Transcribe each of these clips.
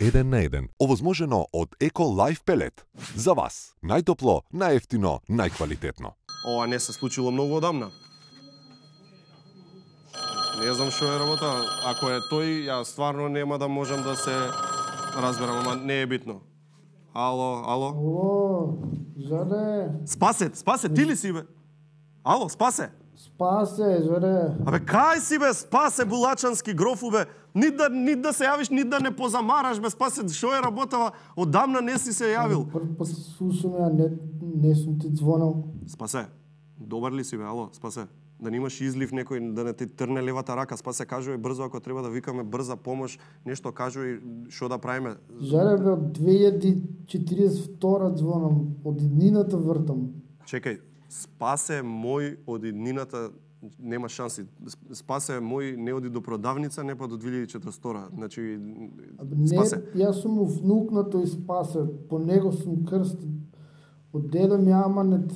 1 на 1. Овозможено од Еко Лайф Пелет. За вас. Најтопло, најефтино, најквалитетно. Ова не се случило многу одамна. Не знам што е работа. Ако е тој, ја стварно нема да можам да се разберам, ама не е битно. Ало. Алло, Жоре. Спасе, ти ли си бе? Ало, Спасе. Спасе, Жоре. Абе, кај си бе, Спасе Булачански грофу бе? Нит да се јавиш, нит да не позамараш бе, Спасе, што е работава? Одамна не си се јавил. Прв пат слушам ја, не сум ти звонал. Спасе, добар ли си бе, ало, Спасе? Да немаш излив некој, да не ти трне левата рака, Спасе, кажувај брзо, ако треба да викаме брза помош, нешто кажувај, што да правиме. Жоре бе, од 2042 звонам, од иднината вртам. Чекај, Спасе мој од иднината нема шанси. Спасе мој не оди до продавница, не па до 2042. Значи, Спасе. Не, јас сум внук на тој Спасе, по него сум крстен. Од деда ми Аманет,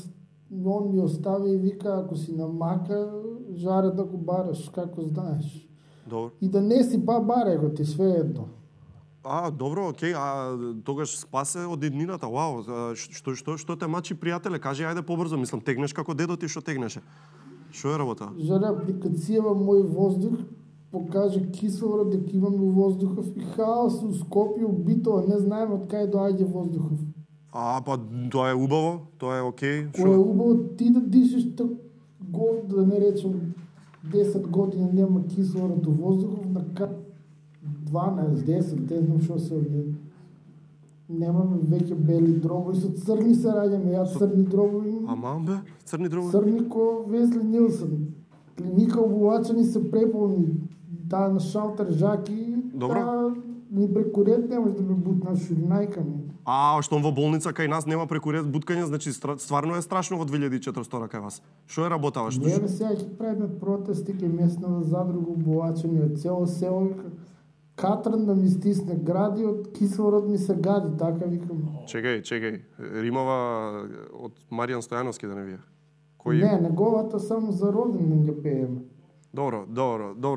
он ми остави и вика, ако си на мака, жаре да го бараш, како знаеш. Добро. И да не си баре го, ти све едно. Добро, окей, тогаш Спасе од иднината, вау, што те мачи, пријателе, кажи, ајде побрзо, мислам, тегнеш како дедо ти што тегнеше. Што е работа? Жоре, апликацијава мој воздух покаже кислород дека имаме воздухов и хаос у Скопје, у Битола, не знаеме од кај доаѓа воздухов. Па тоа е убаво, тоа е окей. Кој е убаво ти да дишиш гол, да не речем 10 години нема кислород у воздухов, на 12, 10, не знам што се овие. Немаме веќе бели дробови, со црни се раѓаме, ја црни дробови. Аман бе, црни дробови? Црни ко Весли Нилсен. Клиника обувачени се преполни. Таа на шалтер жаки, таа ни прекурет немаш да ме бутна шурнајка ми. Штом во болница кај нас нема прекурет буткање, значи стварно е страшно во 2042 кај вас. Што е работава? Не бе, сега ќе правиме протести кај местна задруга обувачени од цело село. Катран да ми стисне гради, од кислород ми се гади, така викам. Чекај, римава од Маријан Стојановски да не вие? Не, неговата само за роден не ги пееме. Добро,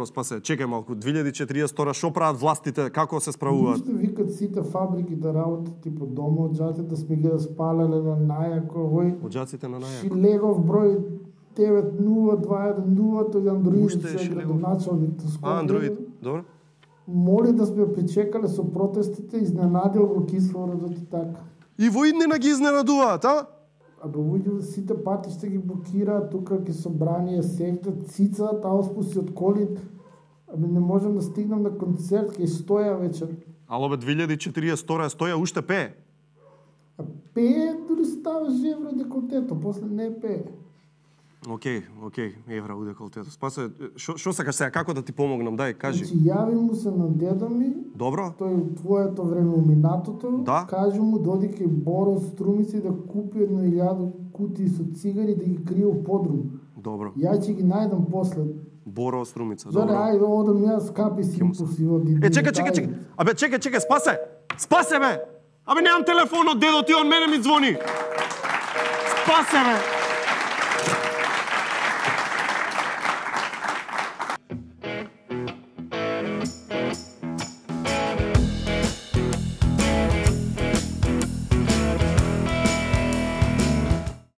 Спасе. Чекај малку, 2042 што прават властите, како се справуваат? Ништо викат сите фабрики да работат и по дома, оджаците да сме ги распалале на најако. Оджаците на најако? Шилегов број 90210, тој Андроид се градоначалник. Андроид, добро. Моли да сме причекале со протестите, изненадил го кислородот и така. И во иднина ги изненадуваат, Абе, луѓе сите патишта ги блокираат, тука ќе собрание сеќат, цицаат, ауспуси од коли. Абе, не можам да стигнам на концерт, ќе стоја вечер. Ало бе, 2042 стоја уште пее? Пее, дури става жевро деколтето, после не пее. Окей, евра у деколтето. Спасе, што сакаш сега, како да ти помогнам, дај, кажи. Значи, јави му се на дедо ми. Добро. Тој у твоето време у минатото. Да. Кажи му доди кај Боро Струмици да купи 1000 кутии со цигари да ги крие у подрум. Добро. Ја ќе ги најдам после. Боро Струмица, Зоре, добро. ајде, одам јас капи си импулси оди. Чекај. Абе, чекај, Спасе бе! Абе, немам телефон од дедо ти, он мене ми звони. Спасе бе!